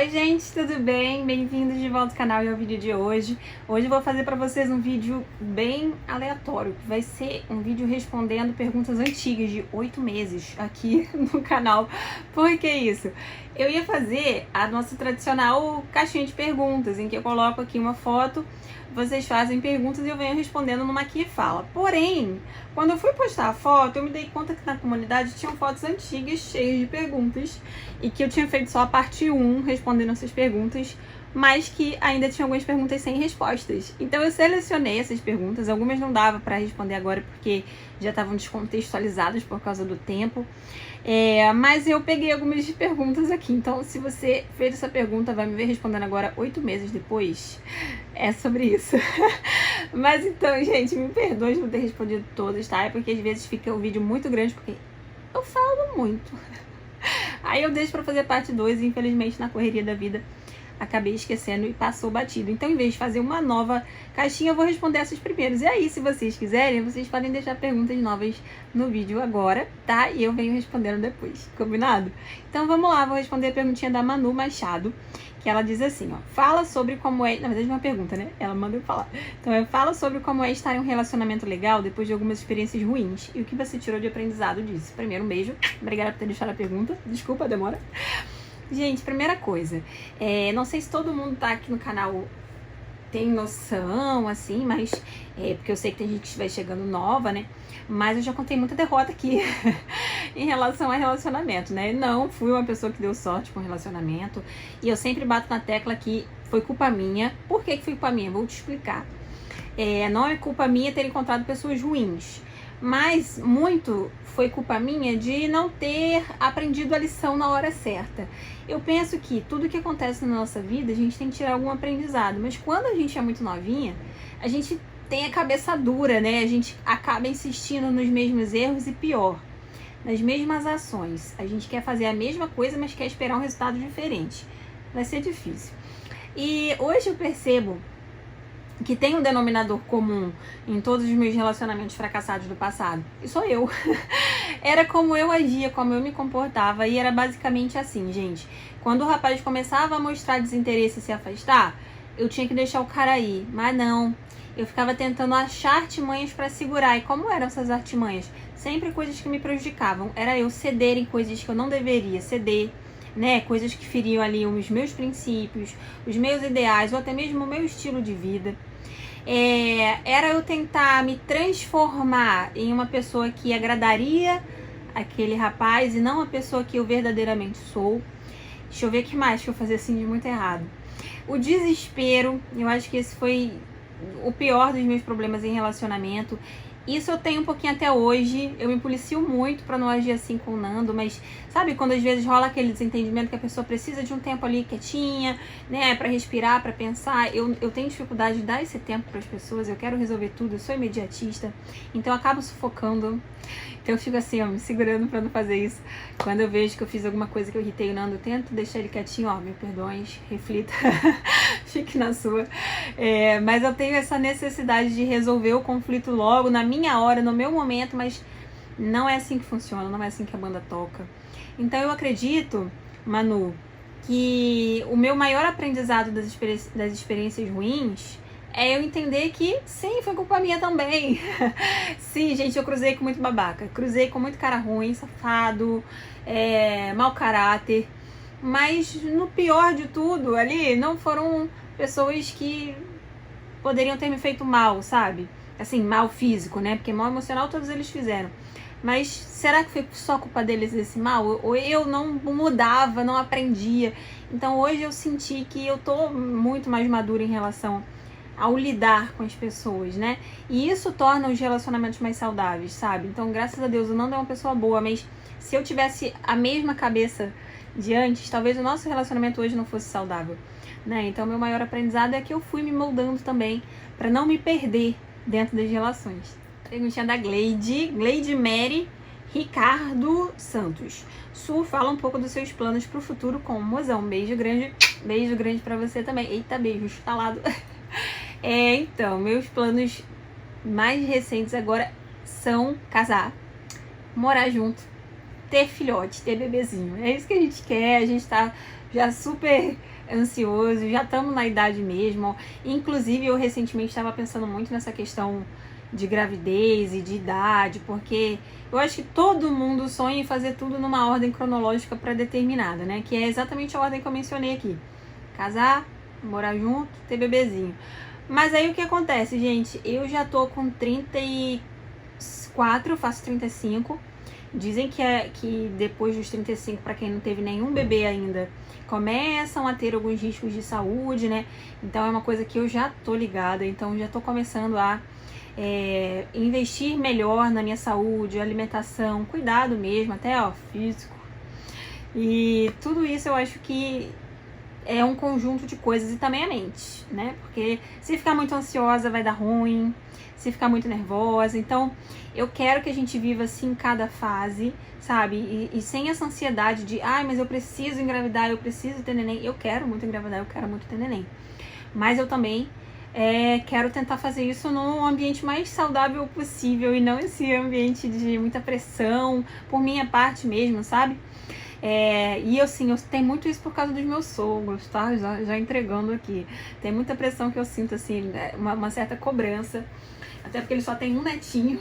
Oi gente, tudo bem? Bem-vindos de volta ao canal e ao vídeo de hoje. Hoje eu vou fazer para vocês um vídeo bem aleatório, que vai ser um vídeo respondendo perguntas antigas de 8 meses aqui no canal. Por que isso? Eu ia fazer a nossa tradicional caixinha de perguntas, em que eu coloco aqui uma foto, vocês fazem perguntas e eu venho respondendo numa aqui e fala. Porém, quando eu fui postar a foto, eu me dei conta que na comunidade tinham fotos antigas cheias de perguntas e que eu tinha feito só a parte 1 respondendo essas perguntas, mas que ainda tinha algumas perguntas sem respostas. Então eu selecionei essas perguntas, algumas não dava para responder agora porque já estavam descontextualizadas por causa do tempo, mas eu peguei algumas perguntas aqui. Então se você fez essa pergunta, vai me ver respondendo agora 8 meses depois, é sobre isso. Mas então, gente, me perdoe de não ter respondido todas, tá? É porque às vezes fica o vídeo muito grande, porque eu falo muito. Aí eu deixo pra fazer parte 2 e infelizmente na correria da vida acabei esquecendo e passou batido. Então, em vez de fazer uma nova caixinha, eu vou responder essas primeiras. E aí, se vocês quiserem, vocês podem deixar perguntas novas no vídeo agora, tá? E eu venho respondendo depois, combinado? Então, vamos lá, vou responder a perguntinha da Manu Machado, que ela diz assim, ó. Fala sobre como é... Na verdade, é uma pergunta, né? Ela manda eu falar. Então, fala sobre como é estar em um relacionamento legal depois de algumas experiências ruins e o que você tirou de aprendizado disso. Primeiro, um beijo. Obrigada por ter deixado a pergunta. Desculpa a demora. Gente, primeira coisa, não sei se todo mundo tá aqui no canal tem noção, assim, mas porque eu sei que tem gente que vai chegando nova, né? Mas eu já contei muita derrota aqui em relação a relacionamento, né? Não fui uma pessoa que deu sorte com relacionamento e eu sempre bato na tecla que foi culpa minha. Por que foi culpa minha? Vou te explicar. Não é culpa minha ter encontrado pessoas ruins, mas muito foi culpa minha de não ter aprendido a lição na hora certa. Eu penso que tudo que acontece na nossa vida, a gente tem que tirar algum aprendizado, mas quando a gente é muito novinha, a gente tem a cabeça dura, né? A gente acaba insistindo nos mesmos erros e pior, nas mesmas ações. A gente quer fazer a mesma coisa, mas quer esperar um resultado diferente. Vai ser difícil. E hoje eu percebo que tem um denominador comum em todos os meus relacionamentos fracassados do passado, e sou eu. Era como eu agia, como eu me comportava, e era basicamente assim, gente. Quando o rapaz começava a mostrar desinteresse e se afastar, eu tinha que deixar o cara ir, mas não. Eu ficava tentando achar artimanhas para segurar, e como eram essas artimanhas? Sempre coisas que me prejudicavam. Era eu ceder em coisas que eu não deveria ceder, né? Coisas que feriam ali os meus princípios, os meus ideais, ou até mesmo o meu estilo de vida. Era eu tentar me transformar em uma pessoa que agradaria aquele rapaz e não a pessoa que eu verdadeiramente sou. Deixa eu ver o que mais que eu fazia assim de muito errado. O desespero, eu acho que esse foi o pior dos meus problemas em relacionamento. Isso eu tenho um pouquinho até hoje. Eu me policio muito pra não agir assim com o Nando, mas sabe quando às vezes rola aquele desentendimento que a pessoa precisa de um tempo ali quietinha, né, pra respirar, pra pensar. Eu tenho dificuldade de dar esse tempo pras pessoas, eu quero resolver tudo, eu sou imediatista, então eu acabo sufocando. Então eu fico assim, ó, me segurando pra não fazer isso. Quando eu vejo que eu fiz alguma coisa que eu irritei o Nando, eu tento deixar ele quietinho, ó, me perdões, reflita, fique na sua. Mas eu tenho essa necessidade de resolver o conflito logo, na minha hora, no meu momento, mas não é assim que funciona, não é assim que a banda toca. Então eu acredito, Manu, que o meu maior aprendizado das experiências ruins é eu entender que sim, foi culpa minha também. Sim, gente, eu cruzei com muito babaca, cruzei com muito cara ruim, safado, mau caráter, mas no pior de tudo ali, não foram pessoas que poderiam ter me feito mal, sabe? Assim, mal físico, né? Porque mal emocional todos eles fizeram. Mas será que foi só culpa deles esse mal? Ou eu não mudava, não aprendia? Então hoje eu senti que eu tô muito mais madura em relação ao lidar com as pessoas, né? E isso torna os relacionamentos mais saudáveis, sabe? Então, graças a Deus, o Nando é uma pessoa boa, mas se eu tivesse a mesma cabeça de antes, talvez o nosso relacionamento hoje não fosse saudável, né? Então, meu maior aprendizado é que eu fui me moldando também para não me perder dentro das relações. Perguntinha da Gleide Mary Ricardo Santos. Su, fala um pouco dos seus planos pro futuro com o mozão. Beijo grande pra você também. Eita, beijo estalado. Então, meus planos mais recentes agora são casar, morar junto, ter filhote, ter bebezinho. É isso que a gente quer, a gente tá já super ansioso, já estamos na idade mesmo. Inclusive, eu recentemente estava pensando muito nessa questão de gravidez e de idade, porque eu acho que todo mundo sonha em fazer tudo numa ordem cronológica pré-determinada, né? Que é exatamente a ordem que eu mencionei aqui. Casar, morar junto, ter bebezinho. Mas aí o que acontece, gente? Eu já tô com 34, faço 35. Dizem que depois dos 35, para quem não teve nenhum bebê ainda, começam a ter alguns riscos de saúde, né? Então é uma coisa que eu já tô ligada, então já tô começando a investir melhor na minha saúde, alimentação, cuidado mesmo, até físico. E tudo isso eu acho que é um conjunto de coisas, e também a mente, né? Porque se ficar muito ansiosa vai dar ruim, se ficar muito nervosa. Então eu quero que a gente viva assim cada fase, sabe? E sem essa ansiedade de, mas eu preciso engravidar, eu preciso ter neném. Eu quero muito engravidar, eu quero muito ter neném. Mas eu também quero tentar fazer isso num ambiente mais saudável possível e não esse ambiente de muita pressão, por minha parte mesmo, sabe? E assim, eu tenho muito isso por causa dos meus sogros, tá? Já entregando aqui. Tem muita pressão que eu sinto, assim, uma certa cobrança. Até porque eles só têm um netinho.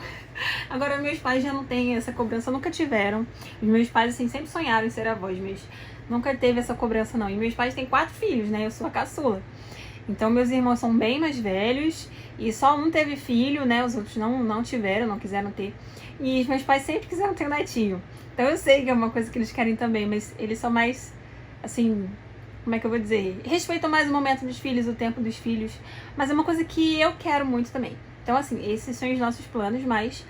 Agora, meus pais já não têm essa cobrança, nunca tiveram. Os meus pais, assim, sempre sonharam em ser avós, mas nunca teve essa cobrança, não. E meus pais têm 4 filhos, né? Eu sou a caçula. Então, meus irmãos são bem mais velhos e só um teve filho, né? Os outros não tiveram, não quiseram ter. E os meus pais sempre quiseram ter um netinho. Então, eu sei que é uma coisa que eles querem também, mas eles são mais, assim, como é que eu vou dizer? Respeitam mais o momento dos filhos, o tempo dos filhos. Mas é uma coisa que eu quero muito também. Então, assim, esses são os nossos planos, mas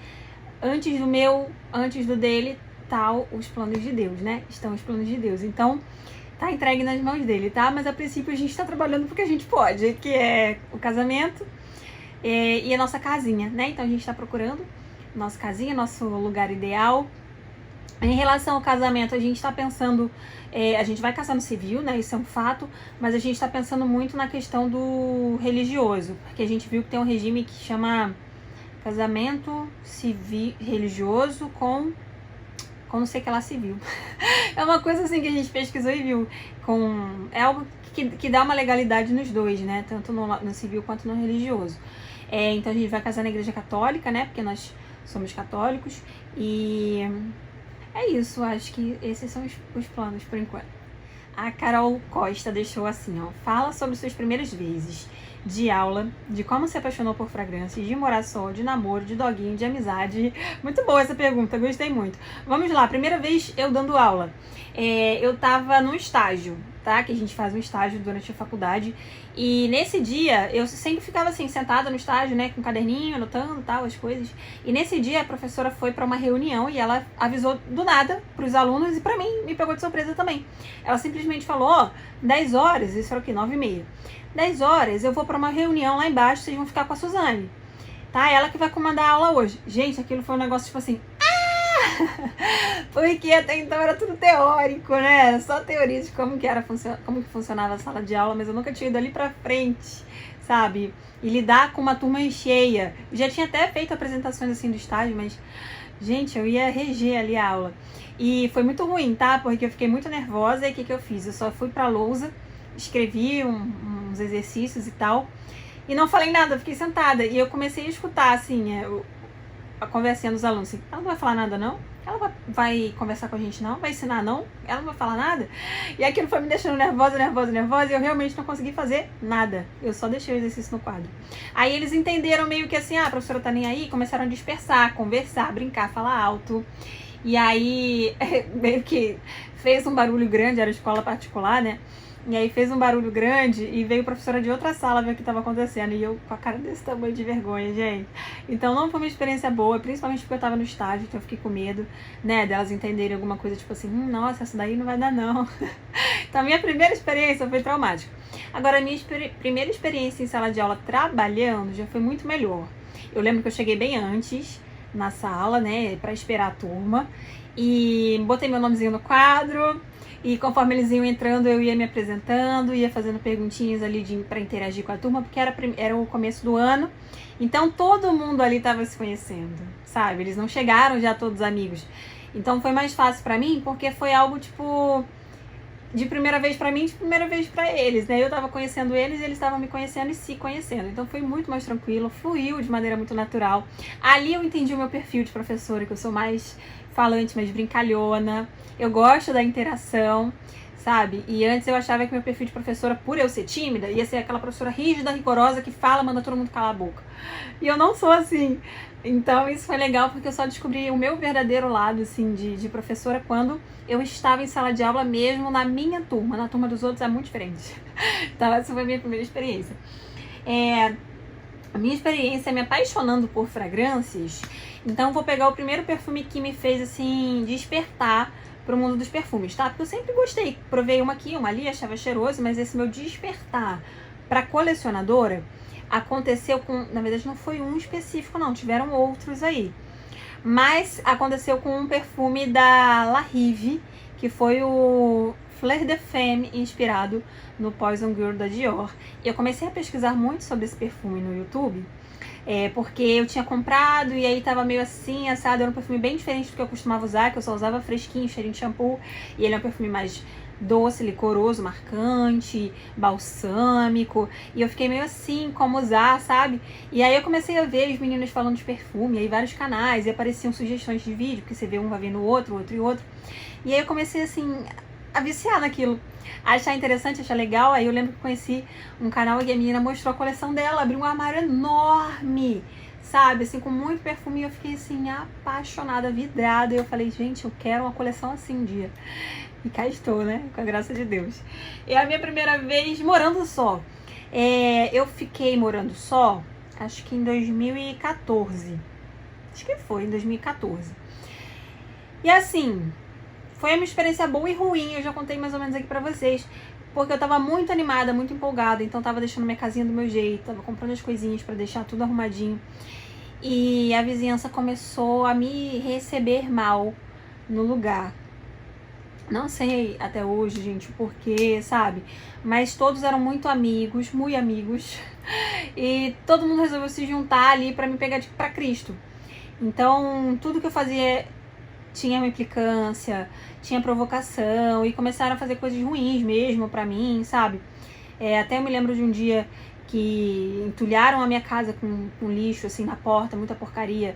antes do dele, os planos de Deus, né? Estão os planos de Deus. Então, tá entregue nas mãos dele, tá? Mas a princípio a gente tá trabalhando porque a gente pode, que é o casamento e a nossa casinha, né? Então a gente tá procurando nossa casinha, nosso lugar ideal. Em relação ao casamento, a gente tá pensando, a gente vai casar no civil, né? Isso é um fato, mas a gente tá pensando muito na questão do religioso, porque a gente viu que tem um regime que chama casamento civil religioso com não sei o que lá civil. É uma coisa assim que a gente pesquisou e viu. É algo que dá uma legalidade nos dois, né? Tanto no civil quanto no religioso. Então a gente vai casar na igreja católica, né? Porque nós somos católicos. E é isso, acho que esses são os planos por enquanto. A Carol Costa deixou assim, fala sobre suas primeiras vezes de aula, de como se apaixonou por fragrâncias, de morar só, de namoro, de doguinho, de amizade. Muito boa essa pergunta, gostei muito. Vamos lá, primeira vez eu dando aula. Eu tava num estágio, tá? Que a gente faz um estágio durante a faculdade. E nesse dia, eu sempre ficava assim, sentada no estágio, né? Com um caderninho, anotando tal, as coisas. E nesse dia, a professora foi pra uma reunião e ela avisou do nada pros alunos e pra mim, me pegou de surpresa também. Ela simplesmente falou, 10 horas, isso era o quê? 9h30. 10 horas, eu vou pra uma reunião lá embaixo, vocês vão ficar com a Suzane. Tá? Ela que vai comandar a aula hoje. Gente, aquilo foi um negócio tipo assim... Porque até então era tudo teórico, né? Só teoria de como que funcionava a sala de aula, mas eu nunca tinha ido ali pra frente, sabe? E lidar com uma turma cheia. Já tinha até feito apresentações assim do estágio, mas, gente, eu ia reger ali a aula. E foi muito ruim, tá? Porque eu fiquei muito nervosa e o que eu fiz? Eu só fui pra lousa, escrevi uns exercícios e tal, e não falei nada, fiquei sentada. E eu comecei a escutar, assim, a conversinha dos alunos, assim, ela não vai falar nada não? Ela vai conversar com a gente não? Vai ensinar não? Ela não vai falar nada? E aquilo foi me deixando nervosa, e eu realmente não consegui fazer nada. Eu só deixei o exercício no quadro. Aí eles entenderam meio que assim, a professora tá nem aí, começaram a dispersar, conversar, brincar, falar alto. E aí, meio que fez um barulho grande, era escola particular, né? E aí fez um barulho grande e veio a professora de outra sala ver o que estava acontecendo. E eu com a cara desse tamanho de vergonha, gente. Então não foi uma experiência boa, principalmente porque eu tava no estágio, então eu fiquei com medo, né, delas entenderem alguma coisa tipo assim, nossa, essa daí não vai dar não. Então a minha primeira experiência foi traumática. Agora a minha primeira experiência em sala de aula trabalhando já foi muito melhor. Eu lembro que eu cheguei bem antes na sala, né, pra esperar a turma. E botei meu nomezinho no quadro. E conforme eles iam entrando, eu ia me apresentando, ia fazendo perguntinhas ali pra interagir com a turma, porque era o começo do ano. Então todo mundo ali estava se conhecendo, sabe? Eles não chegaram já todos amigos. Então foi mais fácil pra mim, porque foi algo, tipo, de primeira vez pra mim, de primeira vez pra eles, né? Eu tava conhecendo eles e eles estavam me conhecendo e se conhecendo. Então foi muito mais tranquilo, fluiu de maneira muito natural. Ali eu entendi o meu perfil de professora, que eu sou mais falante, mais brincalhona. Eu gosto da interação, sabe? E antes eu achava que meu perfil de professora, por eu ser tímida, ia ser aquela professora rígida, rigorosa, que fala, manda todo mundo calar a boca. E eu não sou assim. Então isso foi legal, porque eu só descobri o meu verdadeiro lado, assim, de professora quando eu estava em sala de aula mesmo na minha turma. Na turma dos outros é muito diferente. Então essa foi a minha primeira experiência. A minha experiência me apaixonando por fragrâncias. Então vou pegar o primeiro perfume que me fez, assim, despertar pro mundo dos perfumes, tá? Porque eu sempre gostei. Provei uma aqui, uma ali, achava cheiroso, mas esse meu despertar pra colecionadora aconteceu com... Na verdade, não foi um específico, não. Tiveram outros aí. Mas aconteceu com um perfume da La Rive, que foi o Fleur de Femme, inspirado no Poison Girl da Dior. E eu comecei a pesquisar muito sobre esse perfume no YouTube, porque eu tinha comprado e aí tava meio assim, assado. Era um perfume bem diferente do que eu costumava usar, que eu só usava fresquinho, cheirinho de shampoo. E ele é um perfume mais doce, licoroso, marcante, balsâmico. E eu fiquei meio assim, como usar, sabe? E aí eu comecei a ver os meninos falando de perfume, aí vários canais, e apareciam sugestões de vídeo, porque você vê um vai vendo o outro, outro e outro. E aí eu comecei assim, a viciar naquilo, a achar interessante, achar legal. Aí eu lembro que conheci um canal e a menina mostrou a coleção dela, abriu um armário enorme, sabe, assim, com muito perfume. E eu fiquei assim, apaixonada, vidrada. E eu falei, gente, eu quero uma coleção assim um dia. E cá estou, né, com a graça de Deus. É a minha primeira vez morando só. Eu fiquei morando só, acho que em 2014. Acho que foi, em 2014. E assim, foi uma experiência boa e ruim, eu já contei mais ou menos aqui pra vocês. Porque eu tava muito animada, muito empolgada, então tava deixando minha casinha do meu jeito, tava comprando as coisinhas pra deixar tudo arrumadinho. E a vizinhança começou a me receber mal no lugar. Não sei até hoje, gente, o porquê, sabe? Mas todos eram muito amigos, muito amigos. E todo mundo resolveu se juntar ali pra me pegar pra Cristo. Então, tudo que eu fazia tinha uma implicância, tinha provocação, e começaram a fazer coisas ruins mesmo pra mim, sabe? Até eu me lembro de um dia que entulharam a minha casa com lixo, assim, na porta, muita porcaria,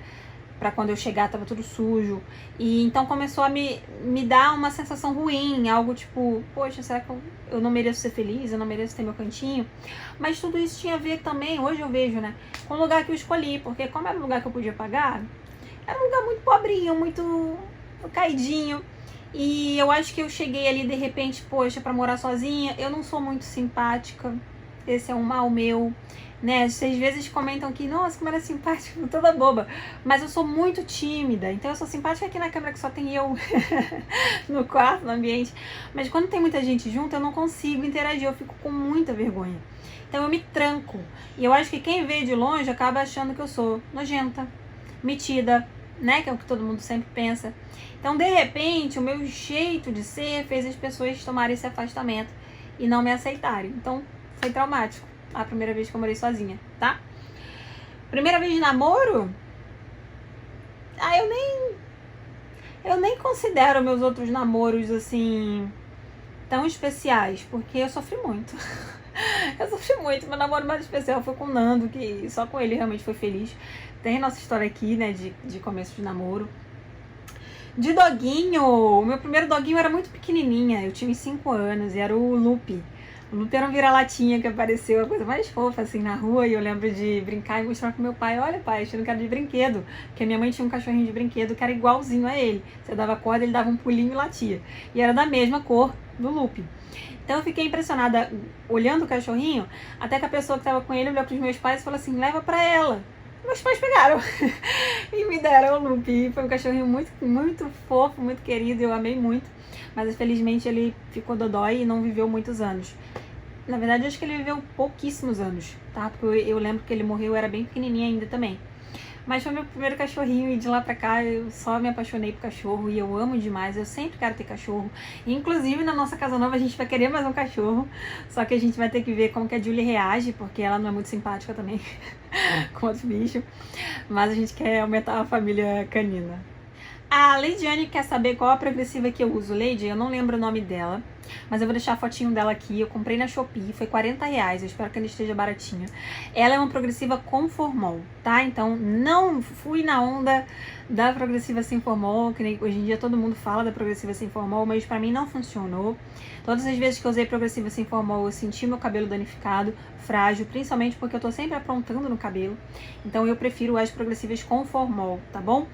pra quando eu chegar tava tudo sujo. E então começou a me dar uma sensação ruim, algo tipo, poxa, será que eu não mereço ser feliz, eu não mereço ter meu cantinho? Mas tudo isso tinha a ver também, hoje eu vejo, né, com o lugar que eu escolhi, porque como era um lugar que eu podia pagar, era um lugar muito pobrinho, muito caidinho. E eu acho que eu cheguei ali de repente, poxa, pra morar sozinha. Eu não sou muito simpática, esse é um mal meu, né? Vocês às vezes comentam que, nossa, como era simpática, toda boba. Mas eu sou muito tímida, então eu sou simpática aqui na câmera, que só tem eu no quarto, no ambiente. Mas quando tem muita gente junto, eu não consigo interagir, eu fico com muita vergonha. Então eu me tranco. E eu acho que quem vê de longe acaba achando que eu sou nojenta, metida, né? Que é o que todo mundo sempre pensa. Então, de repente, o meu jeito de ser fez as pessoas tomarem esse afastamento e não me aceitarem. Então, foi traumático a primeira vez que eu morei sozinha, tá? Primeira vez de namoro? Eu nem considero meus outros namoros, assim, tão especiais, porque eu sofri muito. Eu sofri muito. Meu namoro mais especial foi com o Nando, que só com ele realmente foi feliz. Tem nossa história aqui, né, de começo de namoro. De doguinho, o meu primeiro doguinho era muito pequenininha, eu tinha 5 anos, e era o Lupe. O Lupe era um vira-latinha que apareceu, a coisa mais fofa, assim, na rua, e eu lembro de brincar e mostrar pro meu pai, olha pai, achando que era de brinquedo, porque minha mãe tinha um cachorrinho de brinquedo que era igualzinho a ele. Você dava corda, ele dava um pulinho e latia. E era da mesma cor do Lupe. Então eu fiquei impressionada olhando o cachorrinho, até que a pessoa que estava com ele olhou pros meus pais e falou assim, leva pra ela. Meus pais pegaram e me deram o Lupe. Foi um cachorrinho muito, muito fofo, muito querido, eu amei muito. Mas infelizmente ele ficou dodói e não viveu muitos anos. Na verdade, eu acho que ele viveu pouquíssimos anos, tá? Porque eu lembro que ele morreu, eu era bem pequenininha ainda também. Mas foi meu primeiro cachorrinho e de lá pra cá eu só me apaixonei por cachorro e eu amo demais, eu sempre quero ter cachorro. Inclusive na nossa casa nova a gente vai querer mais um cachorro, só que a gente vai ter que ver como que a Julie reage, porque ela não é muito simpática também com outros bichos. Mas a gente quer aumentar a família canina. A Leidiane quer saber qual a progressiva que eu uso. Leide, eu não lembro o nome dela, mas eu vou deixar a fotinho dela aqui. Eu comprei na Shopee, foi R$40. Eu espero que ela esteja baratinha. Ela é uma progressiva com formol, tá? Então não fui na onda da progressiva sem formol, que nem hoje em dia todo mundo fala da progressiva sem formol, mas pra mim não funcionou. Todas as vezes que eu usei progressiva sem formol, eu senti meu cabelo danificado, frágil, principalmente porque eu tô sempre aprontando no cabelo. Então eu prefiro as progressivas com formol, tá bom?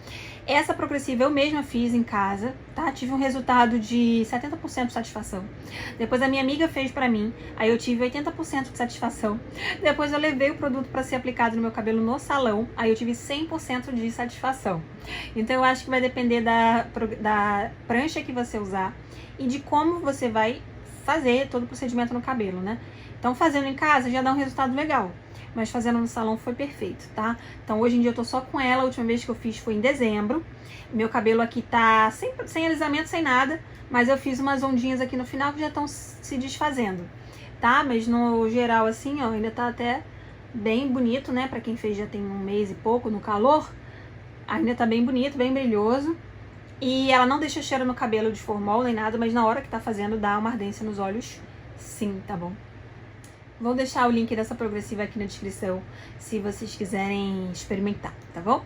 Essa progressiva eu mesma fiz em casa, tá? Tive um resultado de 70% de satisfação. Depois a minha amiga fez pra mim, aí eu tive 80% de satisfação. Depois eu levei o produto pra ser aplicado no meu cabelo no salão, aí eu tive 100% de satisfação. Então eu acho que vai depender da prancha que você usar e de como você vai fazer todo o procedimento no cabelo, né? Então fazendo em casa já dá um resultado legal, mas fazendo no salão foi perfeito, tá? Então hoje em dia eu tô só com ela, a última vez que eu fiz foi em dezembro. Meu cabelo aqui tá sem alisamento, sem nada, mas eu fiz umas ondinhas aqui no final que já estão se desfazendo, tá? Mas no geral assim, ó, ainda tá até bem bonito, né? Pra quem fez já tem um mês e pouco no calor, ainda tá bem bonito, bem brilhoso. E ela não deixa cheiro no cabelo de formol nem nada, mas na hora que tá fazendo dá uma ardência nos olhos, sim, tá bom? Vou deixar o link dessa progressiva aqui na descrição, se vocês quiserem experimentar, tá bom?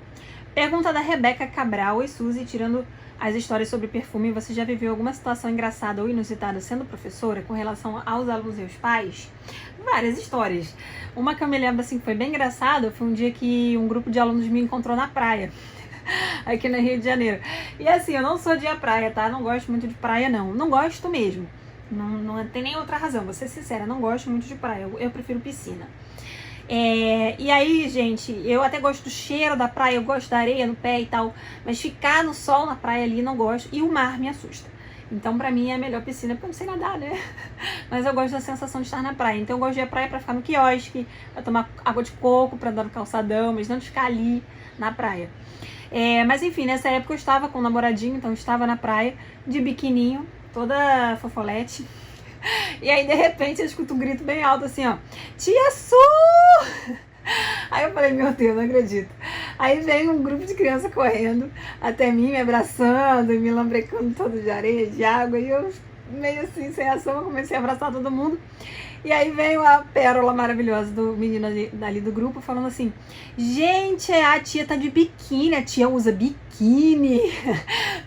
Pergunta da Rebeca Cabral. Oi, Suzy, tirando as histórias sobre perfume, você já viveu alguma situação engraçada ou inusitada sendo professora com relação aos alunos e aos pais? Várias histórias. Uma que eu me lembro assim que foi bem engraçada foi um dia que um grupo de alunos me encontrou na praia, aqui no Rio de Janeiro. E assim, eu não sou de ir à praia, tá? Não gosto muito de praia, não. Não gosto mesmo. Não tem nem outra razão, vou ser sincera, não gosto muito de praia, eu prefiro piscina. E aí, gente, eu até gosto do cheiro da praia, eu gosto da areia no pé e tal, mas ficar no sol na praia ali não gosto, e o mar me assusta. Então pra mim é a melhor piscina, porque eu não sei nadar, né? Mas eu gosto da sensação de estar na praia, então eu gosto de ir à praia pra ficar no quiosque, pra tomar água de coco, pra andar no calçadão, mas não de ficar ali na praia. Mas enfim, nessa época eu estava com um namoradinho, então eu estava na praia de biquininho, toda fofolete. E aí, de repente, eu escuto um grito bem alto assim, ó. Tia Su! Aí eu falei, meu Deus, não acredito. Aí vem um grupo de crianças correndo até mim, me abraçando, me lambrecando todo de areia, de água. E eu, meio assim, sem ação, eu comecei a abraçar todo mundo. E aí veio a pérola maravilhosa do menino ali do grupo falando assim: gente, a tia tá de biquíni, a tia usa biquíni.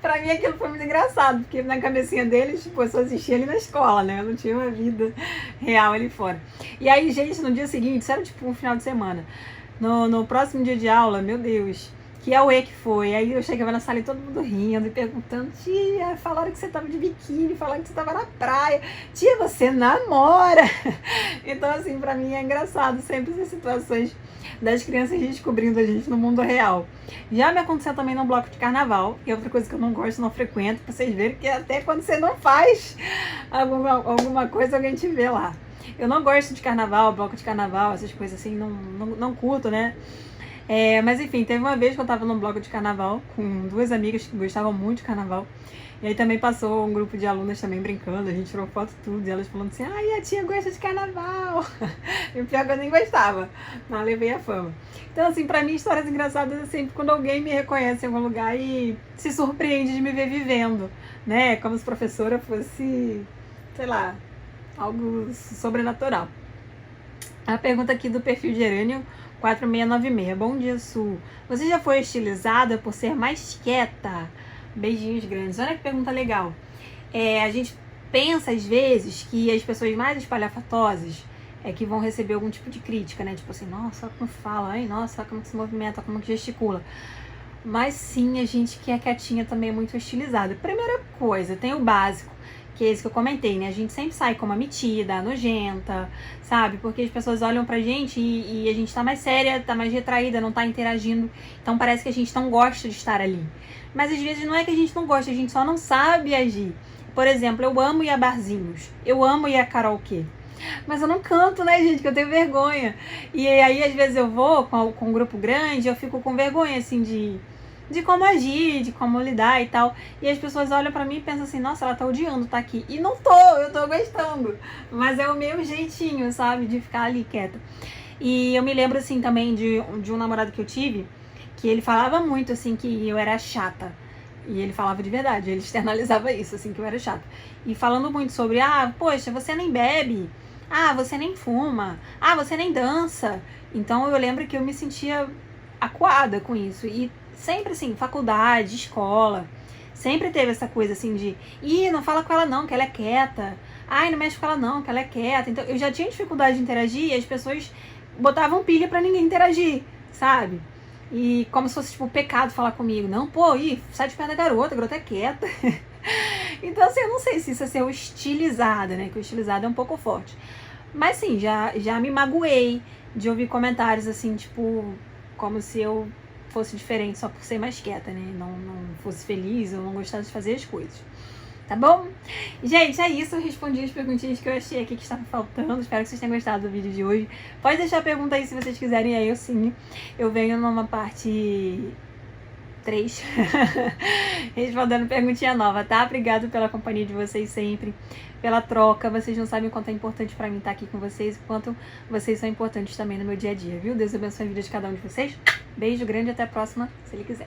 Pra mim aquilo foi muito engraçado, porque na cabecinha deles, tipo, eu só assistia ali na escola, né? Eu não tinha uma vida real ali fora. E aí, gente, no dia seguinte, isso era tipo um final de semana. No próximo dia de aula, meu Deus, que auê que foi. Aí eu chegava na sala e todo mundo rindo e perguntando: tia, falaram que você tava de biquíni, falaram que você tava na praia. Tia, você namora. Então, assim, pra mim é engraçado sempre essas situações das crianças descobrindo a gente no mundo real. Já me aconteceu também no bloco de carnaval, que é outra coisa que eu não gosto, não frequento, pra vocês verem que até quando você não faz alguma coisa, alguém te vê lá. Eu não gosto de carnaval, bloco de carnaval, essas coisas assim, não curto, né? Mas enfim, teve uma vez que eu tava num bloco de carnaval com duas amigas que gostavam muito de carnaval. E aí também passou um grupo de alunas também brincando, a gente tirou foto e tudo, e elas falando assim: ai, a tia gosta de carnaval. E o pior que eu nem gostava, mas levei a fama. Então assim, pra mim histórias engraçadas é sempre quando alguém me reconhece em algum lugar e se surpreende de me ver vivendo, né? Como se professora fosse, sei lá, algo sobrenatural. A pergunta aqui do perfil Gerânio 4696. Bom dia, Su. Você já foi estilizada por ser mais quieta? Beijinhos grandes. Olha que pergunta legal. A gente pensa às vezes que as pessoas mais espalhafatosas é que vão receber algum tipo de crítica, né? Tipo assim, nossa, olha como fala, ai, nossa, olha como se movimenta, como que gesticula. Mas sim, a gente que é quietinha também é muito estilizada. Primeira coisa, tem o básico, que é esse que eu comentei, né? A gente sempre sai como a metida, nojenta, sabe? Porque as pessoas olham pra gente e a gente tá mais séria, tá mais retraída, não tá interagindo. Então parece que a gente não gosta de estar ali. Mas às vezes não é que a gente não gosta, a gente só não sabe agir. Por exemplo, eu amo ir a barzinhos, eu amo ir a karaokê. Mas eu não canto, né, gente, que eu tenho vergonha. E aí, às vezes eu vou com um grupo grande, eu fico com vergonha, assim, de como agir, de como lidar e tal. E as pessoas olham pra mim e pensam assim: nossa, ela tá odiando, tá aqui. E não tô, eu tô gostando. Mas é o meu jeitinho, sabe, de ficar ali quieta. E eu me lembro, assim, também de um namorado que eu tive, que ele falava muito, assim, que eu era chata. E ele falava de verdade, ele externalizava isso, assim, que eu era chata. E falando muito sobre, poxa, você nem bebe, você nem fuma, você nem dança. Então eu lembro que eu me sentia acuada com isso. E sempre assim, faculdade, escola, sempre teve essa coisa assim de, não fala com ela não, que ela é quieta. Não mexe com ela não, que ela é quieta. Então eu já tinha dificuldade de interagir e as pessoas botavam pilha pra ninguém interagir, sabe? E como se fosse, tipo, pecado falar comigo. Não, sai de perto da garota, a garota é quieta. Então, assim, eu não sei se isso é ser hostilizada, né? Que o hostilizado é um pouco forte. Mas, sim, já me magoei de ouvir comentários, assim, tipo, como se eu fosse diferente só por ser mais quieta, né? Não fosse feliz ou não gostasse de fazer as coisas. Tá bom? Gente, é isso. Eu respondi as perguntinhas que eu achei aqui que estavam faltando. Espero que vocês tenham gostado do vídeo de hoje. Pode deixar a pergunta aí se vocês quiserem. Aí eu venho numa parte 3 respondendo perguntinha nova, tá? Obrigado pela companhia de vocês sempre, pela troca. Vocês não sabem o quanto é importante pra mim estar aqui com vocês, o quanto vocês são importantes também no meu dia a dia, viu? Deus abençoe a vida de cada um de vocês. Beijo grande e até a próxima, se ele quiser.